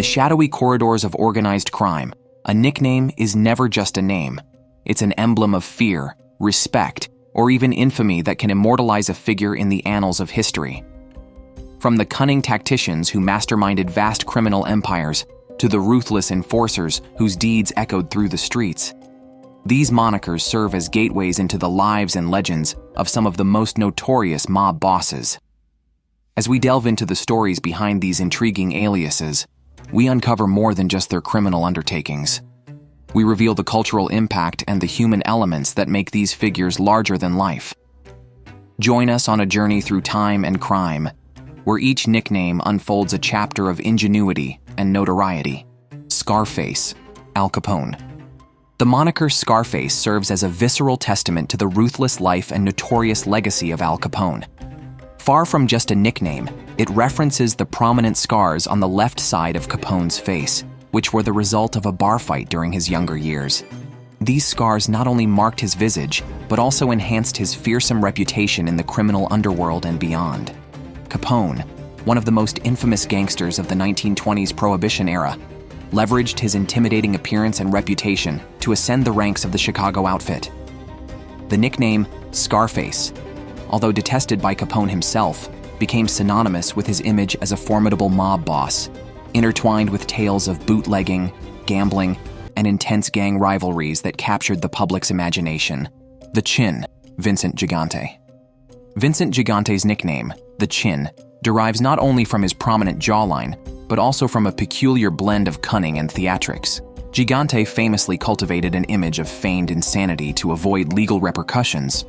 shadowy corridors of organized crime, a nickname is never just a name. It's an emblem of fear, respect, or even infamy that can immortalize a figure in the annals of history. From the cunning tacticians who masterminded vast criminal empires to the ruthless enforcers whose deeds echoed through the streets, these monikers serve as gateways into the lives and legends of some of the most notorious mob bosses. As we delve into the stories behind these intriguing aliases, we uncover more than just their criminal undertakings. We reveal the cultural impact and the human elements that make these figures larger than life. Join us on a journey through time and crime, where each nickname unfolds a chapter of ingenuity and notoriety. Scarface, Al Capone. The moniker Scarface serves as a visceral testament to the ruthless life and notorious legacy of Al Capone. Far from just a nickname, it references the prominent scars on the left side of Capone's face, which were the result of a bar fight during his younger years. These scars not only marked his visage, but also enhanced his fearsome reputation in the criminal underworld and beyond. Capone, one of the most infamous gangsters of the 1920s Prohibition era, leveraged his intimidating appearance and reputation to ascend the ranks of the Chicago outfit. The nickname Scarface, although detested by Capone himself, became synonymous with his image as a formidable mob boss, intertwined with tales of bootlegging, gambling, and intense gang rivalries that captured the public's imagination. The Chin, Vincent Gigante. Vincent Gigante's nickname, the Chin, derives not only from his prominent jawline, but also from a peculiar blend of cunning and theatrics. Gigante famously cultivated an image of feigned insanity to avoid legal repercussions,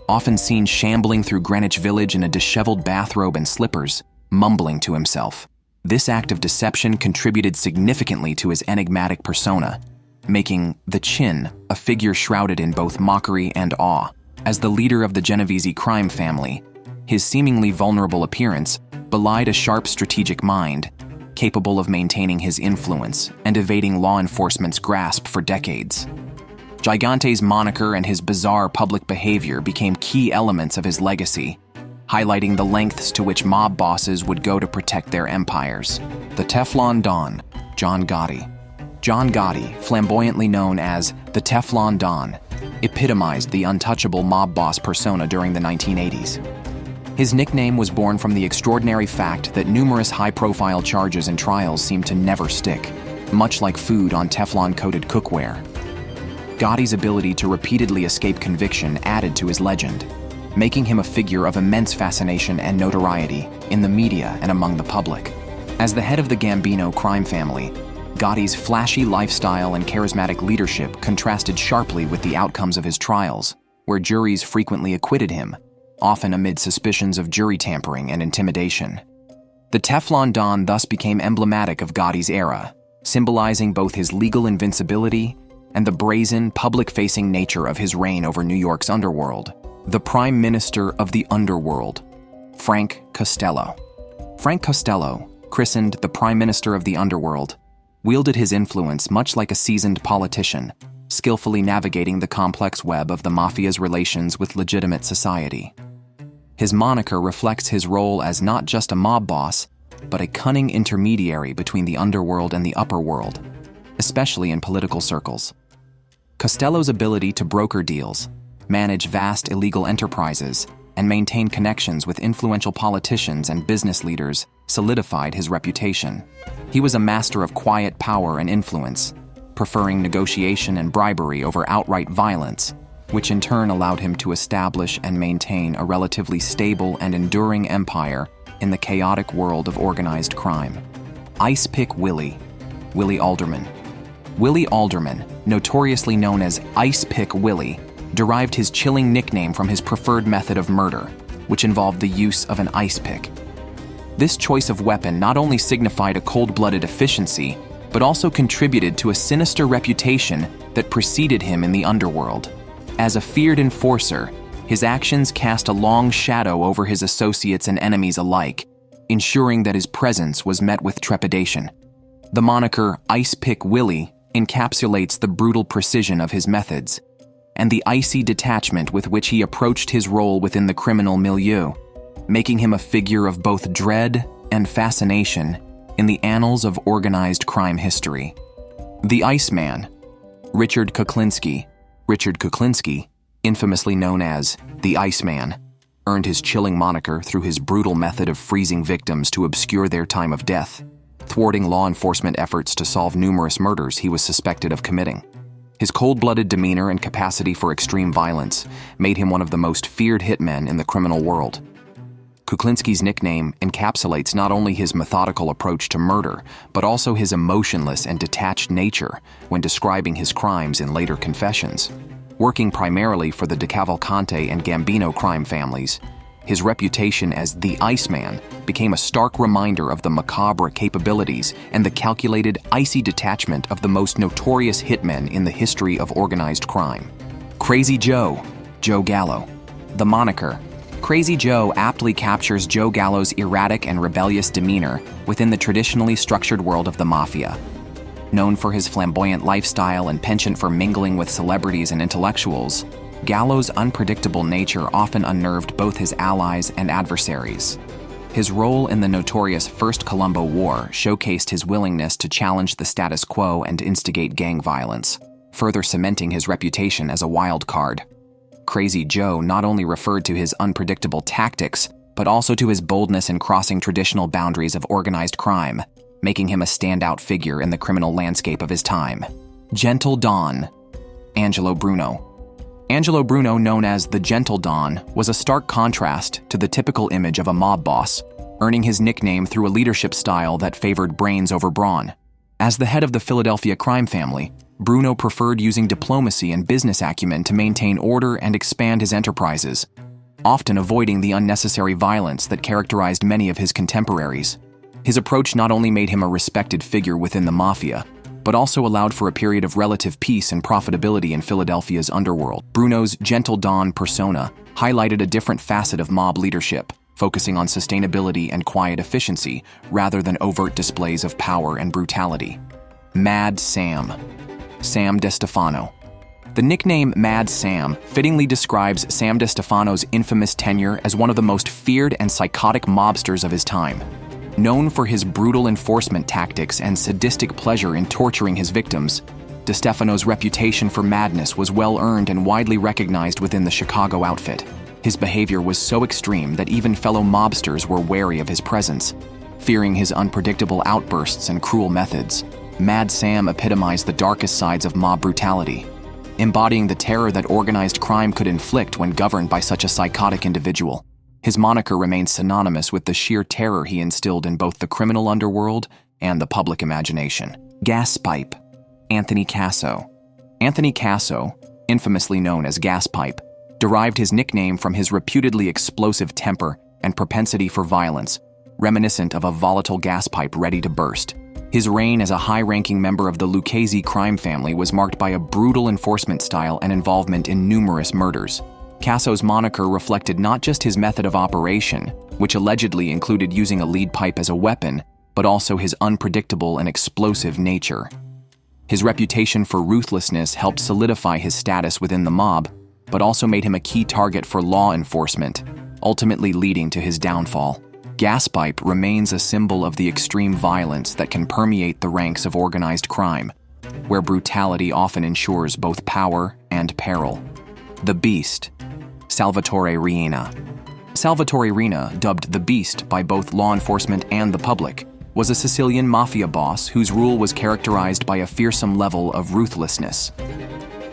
often seen shambling through Greenwich Village in a disheveled bathrobe and slippers, mumbling to himself. This act of deception contributed significantly to his enigmatic persona, making the Chin a figure shrouded in both mockery and awe. As the leader of the Genovese crime family, his seemingly vulnerable appearance belied a sharp strategic mind, capable of maintaining his influence and evading law enforcement's grasp for decades. Gigante's moniker and his bizarre public behavior became key elements of his legacy, highlighting the lengths to which mob bosses would go to protect their empires. The Teflon Don, John Gotti. John Gotti, flamboyantly known as the Teflon Don, epitomized the untouchable mob boss persona during the 1980s. His nickname was born from the extraordinary fact that numerous high-profile charges and trials seemed to never stick, much like food on Teflon-coated cookware. Gotti's ability to repeatedly escape conviction added to his legend, making him a figure of immense fascination and notoriety in the media and among the public. As the head of the Gambino crime family, Gotti's flashy lifestyle and charismatic leadership contrasted sharply with the outcomes of his trials, where juries frequently acquitted him, often amid suspicions of jury tampering and intimidation. The Teflon Don thus became emblematic of Gotti's era, symbolizing both his legal invincibility and the brazen, public-facing nature of his reign over New York's underworld. The Prime Minister of the Underworld, Frank Costello. Frank Costello, christened the Prime Minister of the Underworld, wielded his influence much like a seasoned politician, skillfully navigating the complex web of the mafia's relations with legitimate society. His moniker reflects his role as not just a mob boss, but a cunning intermediary between the underworld and the upper world, especially in political circles. Costello's ability to broker deals, manage vast illegal enterprises, and maintain connections with influential politicians and business leaders solidified his reputation. He was a master of quiet power and influence, preferring negotiation and bribery over outright violence, which in turn allowed him to establish and maintain a relatively stable and enduring empire in the chaotic world of organized crime. Ice Pick Willie, Willie Alderman. Willie Alderman, notoriously known as Ice Pick Willie, derived his chilling nickname from his preferred method of murder, which involved the use of an ice pick. This choice of weapon not only signified a cold-blooded efficiency, but also contributed to a sinister reputation that preceded him in the underworld. As a feared enforcer, his actions cast a long shadow over his associates and enemies alike, ensuring that his presence was met with trepidation. The moniker Ice Pick Willie encapsulates the brutal precision of his methods and the icy detachment with which he approached his role within the criminal milieu, making him a figure of both dread and fascination in the annals of organized crime history. The Iceman, Richard Kuklinski. Richard Kuklinski, infamously known as the Iceman, earned his chilling moniker through his brutal method of freezing victims to obscure their time of death, thwarting law enforcement efforts to solve numerous murders he was suspected of committing. His cold-blooded demeanor and capacity for extreme violence made him one of the most feared hitmen in the criminal world. Kuklinski's nickname encapsulates not only his methodical approach to murder, but also his emotionless and detached nature when describing his crimes in later confessions. Working primarily for the DeCavalcante and Gambino crime families, his reputation as the Iceman became a stark reminder of the macabre capabilities and the calculated, icy detachment of the most notorious hitmen in the history of organized crime. Crazy Joe, Joe Gallo. The moniker Crazy Joe aptly captures Joe Gallo's erratic and rebellious demeanor within the traditionally structured world of the mafia. Known for his flamboyant lifestyle and penchant for mingling with celebrities and intellectuals, Gallo's unpredictable nature often unnerved both his allies and adversaries. His role in the notorious First Colombo War showcased his willingness to challenge the status quo and instigate gang violence, further cementing his reputation as a wild card. Crazy Joe not only referred to his unpredictable tactics, but also to his boldness in crossing traditional boundaries of organized crime, making him a standout figure in the criminal landscape of his time. Gentle Don, Angelo Bruno. Angelo Bruno, known as the Gentle Don, was a stark contrast to the typical image of a mob boss, earning his nickname through a leadership style that favored brains over brawn. As the head of the Philadelphia crime family, Bruno preferred using diplomacy and business acumen to maintain order and expand his enterprises, often avoiding the unnecessary violence that characterized many of his contemporaries. His approach not only made him a respected figure within the mafia, but also allowed for a period of relative peace and profitability in Philadelphia's underworld. Bruno's Gentle Don persona highlighted a different facet of mob leadership, focusing on sustainability and quiet efficiency rather than overt displays of power and brutality. Mad Sam, Sam DeStefano. The nickname Mad Sam fittingly describes Sam DeStefano's infamous tenure as one of the most feared and psychotic mobsters of his time. Known for his brutal enforcement tactics and sadistic pleasure in torturing his victims, DeStefano's reputation for madness was well-earned and widely recognized within the Chicago outfit. His behavior was so extreme that even fellow mobsters were wary of his presence, fearing his unpredictable outbursts and cruel methods. Mad Sam epitomized the darkest sides of mob brutality, embodying the terror that organized crime could inflict when governed by such a psychotic individual. His moniker remains synonymous with the sheer terror he instilled in both the criminal underworld and the public imagination. Gaspipe, Anthony Casso. Anthony Casso, infamously known as Gaspipe, derived his nickname from his reputedly explosive temper and propensity for violence, reminiscent of a volatile gas pipe ready to burst. His reign as a high-ranking member of the Lucchese crime family was marked by a brutal enforcement style and involvement in numerous murders. Casso's moniker reflected not just his method of operation, which allegedly included using a lead pipe as a weapon, but also his unpredictable and explosive nature. His reputation for ruthlessness helped solidify his status within the mob, but also made him a key target for law enforcement, ultimately leading to his downfall. Gaspipe remains a symbol of the extreme violence that can permeate the ranks of organized crime, where brutality often ensures both power and peril. The Beast, Salvatore Riina. Salvatore Riina, dubbed the Beast by both law enforcement and the public, was a Sicilian mafia boss whose rule was characterized by a fearsome level of ruthlessness.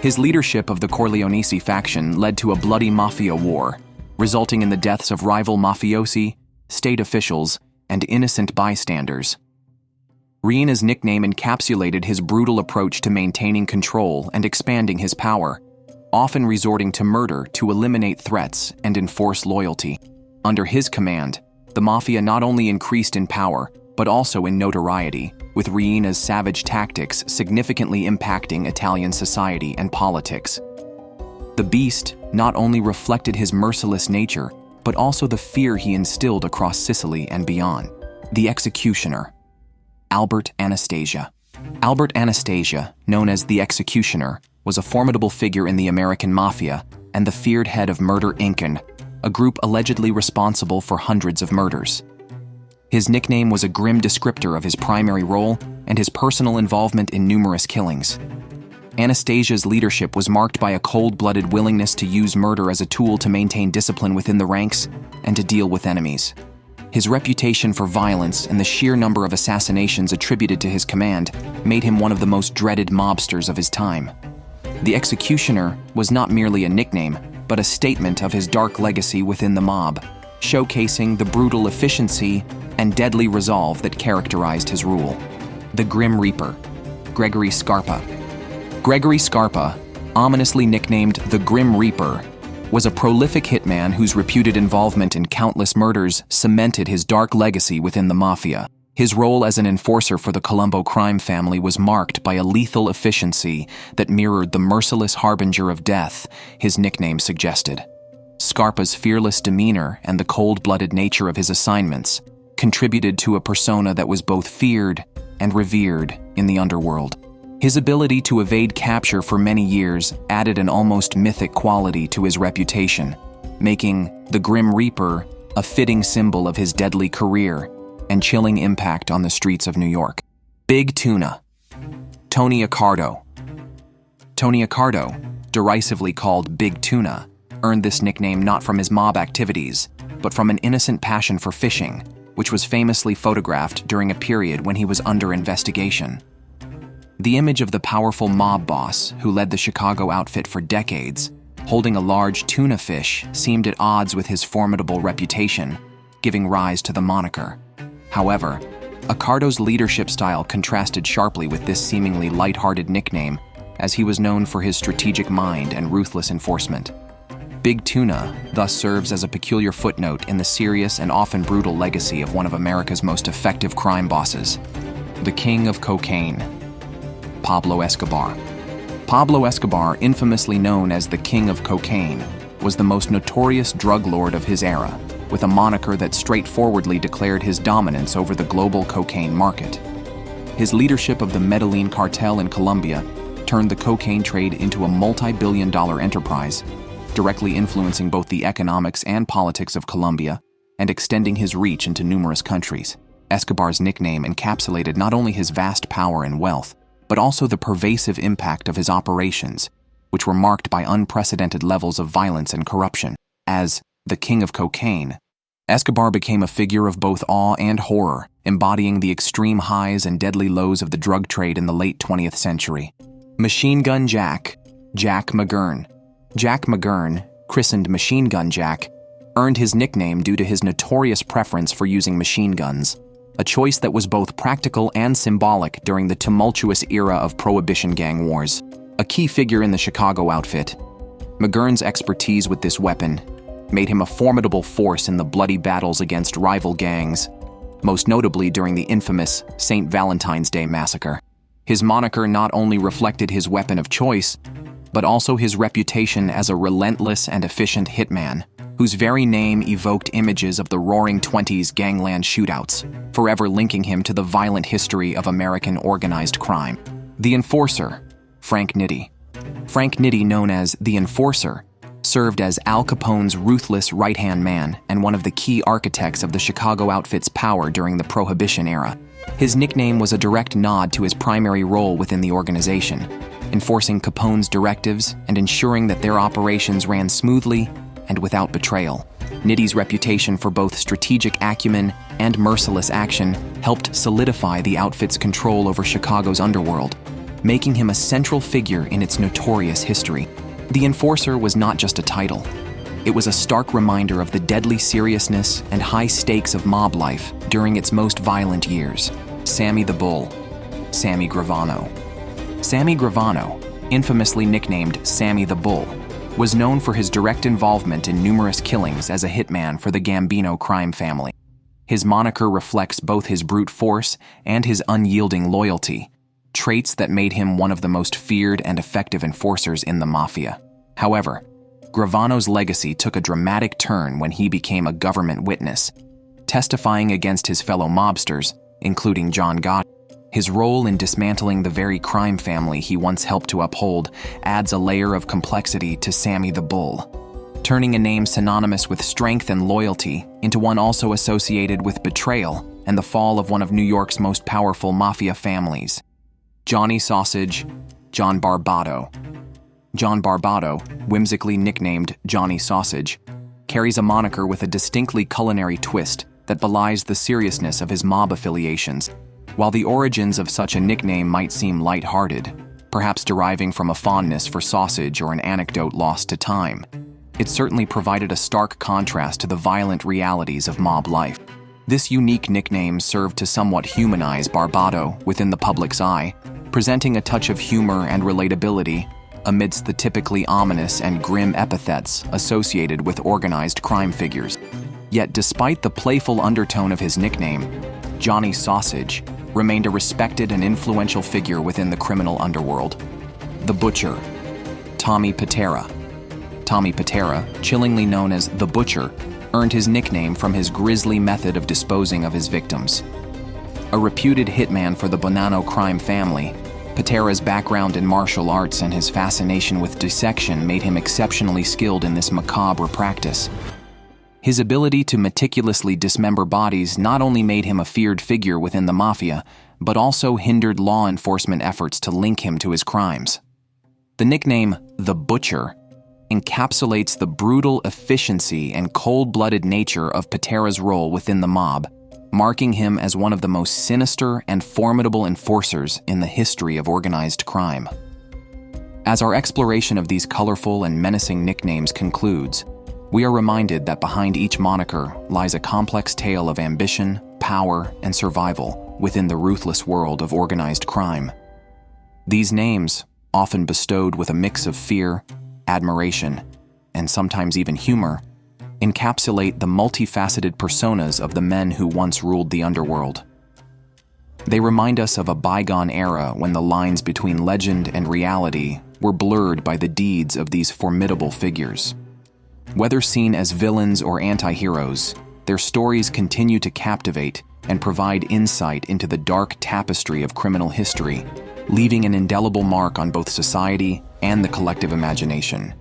His leadership of the Corleonesi faction led to a bloody mafia war, resulting in the deaths of rival mafiosi, state officials, and innocent bystanders. Riina's nickname encapsulated his brutal approach to maintaining control and expanding his power, often resorting to murder to eliminate threats and enforce loyalty. Under his command, the mafia not only increased in power, but also in notoriety, with Riina's savage tactics significantly impacting Italian society and politics. The Beast not only reflected his merciless nature, but also the fear he instilled across Sicily and beyond. The Executioner, Anastasia. Anastasia, known as the Executioner, was a formidable figure in the American Mafia and the feared head of Murder Inc., a group allegedly responsible for hundreds of murders. His nickname was a grim descriptor of his primary role and his personal involvement in numerous killings. Anastasia's leadership was marked by a cold-blooded willingness to use murder as a tool to maintain discipline within the ranks and to deal with enemies. His reputation for violence and the sheer number of assassinations attributed to his command made him one of the most dreaded mobsters of his time. The executioner was not merely a nickname, but a statement of his dark legacy within the mob, showcasing the brutal efficiency and deadly resolve that characterized his rule. The Grim Reaper, Gregory Scarpa. Gregory Scarpa, ominously nicknamed the Grim Reaper, was a prolific hitman whose reputed involvement in countless murders cemented his dark legacy within the mafia. His role as an enforcer for the Colombo crime family was marked by a lethal efficiency that mirrored the merciless harbinger of death his nickname suggested. Scarpa's fearless demeanor and the cold-blooded nature of his assignments contributed to a persona that was both feared and revered in the underworld. His ability to evade capture for many years added an almost mythic quality to his reputation, making the Grim Reaper a fitting symbol of his deadly career and chilling impact on the streets of New York. Big Tuna. Tony Accardo. Tony Accardo, derisively called Big Tuna, earned this nickname not from his mob activities, but from an innocent passion for fishing, which was famously photographed during a period when he was under investigation. The image of the powerful mob boss who led the Chicago outfit for decades, holding a large tuna fish, seemed at odds with his formidable reputation, giving rise to the moniker. However, Accardo's leadership style contrasted sharply with this seemingly lighthearted nickname, as he was known for his strategic mind and ruthless enforcement. Big Tuna thus serves as a peculiar footnote in the serious and often brutal legacy of one of America's most effective crime bosses, the King of Cocaine, Pablo Escobar. Pablo Escobar, infamously known as the King of Cocaine, was the most notorious drug lord of his era, with a moniker that straightforwardly declared his dominance over the global cocaine market. His leadership of the Medellin cartel in Colombia turned the cocaine trade into a multi-billion-dollar enterprise, directly influencing both the economics and politics of Colombia and extending his reach into numerous countries. Escobar's nickname encapsulated not only his vast power and wealth, but also the pervasive impact of his operations, which were marked by unprecedented levels of violence and corruption. As the King of Cocaine, Escobar became a figure of both awe and horror, embodying the extreme highs and deadly lows of the drug trade in the late 20th century. Machine Gun Jack, Jack McGurn. Jack McGurn, christened Machine Gun Jack, earned his nickname due to his notorious preference for using machine guns, a choice that was both practical and symbolic during the tumultuous era of Prohibition gang wars. A key figure in the Chicago outfit, McGurn's expertise with this weapon made him a formidable force in the bloody battles against rival gangs, most notably during the infamous St. Valentine's Day massacre. His moniker not only reflected his weapon of choice, but also his reputation as a relentless and efficient hitman, whose very name evoked images of the Roaring Twenties gangland shootouts, forever linking him to the violent history of American organized crime. The Enforcer, Frank Nitti. Frank Nitti, known as the Enforcer, served as Al Capone's ruthless right-hand man and one of the key architects of the Chicago outfit's power during the Prohibition era. His nickname was a direct nod to his primary role within the organization, enforcing Capone's directives and ensuring that their operations ran smoothly and without betrayal. Nitti's reputation for both strategic acumen and merciless action helped solidify the outfit's control over Chicago's underworld, making him a central figure in its notorious history. The Enforcer was not just a title. It was a stark reminder of the deadly seriousness and high stakes of mob life during its most violent years. Sammy the Bull, Sammy Gravano. Sammy Gravano, infamously nicknamed Sammy the Bull, was known for his direct involvement in numerous killings as a hitman for the Gambino crime family. His moniker reflects both his brute force and his unyielding loyalty, traits that made him one of the most feared and effective enforcers in the mafia. However, Gravano's legacy took a dramatic turn when he became a government witness, testifying against his fellow mobsters, including John Gotti. His role in dismantling the very crime family he once helped to uphold adds a layer of complexity to Sammy the Bull, turning a name synonymous with strength and loyalty into one also associated with betrayal and the fall of one of New York's most powerful mafia families. Johnny Sausage, John Barbato. John Barbato, whimsically nicknamed Johnny Sausage, carries a moniker with a distinctly culinary twist that belies the seriousness of his mob affiliations. While the origins of such a nickname might seem light-hearted, perhaps deriving from a fondness for sausage or an anecdote lost to time, it certainly provided a stark contrast to the violent realities of mob life. This unique nickname served to somewhat humanize Barbato within the public's eye, presenting a touch of humor and relatability amidst the typically ominous and grim epithets associated with organized crime figures. Yet despite the playful undertone of his nickname, Johnny Sausage remained a respected and influential figure within the criminal underworld. The Butcher, Tommy Patera. Tommy Patera, chillingly known as The Butcher, earned his nickname from his grisly method of disposing of his victims. A reputed hitman for the Bonanno crime family, Patera's background in martial arts and his fascination with dissection made him exceptionally skilled in this macabre practice. His ability to meticulously dismember bodies not only made him a feared figure within the mafia, but also hindered law enforcement efforts to link him to his crimes. The nickname, The Butcher, encapsulates the brutal efficiency and cold-blooded nature of Patera's role within the mob, marking him as one of the most sinister and formidable enforcers in the history of organized crime. As our exploration of these colorful and menacing nicknames concludes, we are reminded that behind each moniker lies a complex tale of ambition, power, and survival within the ruthless world of organized crime. These names, often bestowed with a mix of fear, admiration, and sometimes even humor, encapsulate the multifaceted personas of the men who once ruled the underworld. They remind us of a bygone era when the lines between legend and reality were blurred by the deeds of these formidable figures. Whether seen as villains or anti-heroes, their stories continue to captivate and provide insight into the dark tapestry of criminal history, leaving an indelible mark on both society and the collective imagination.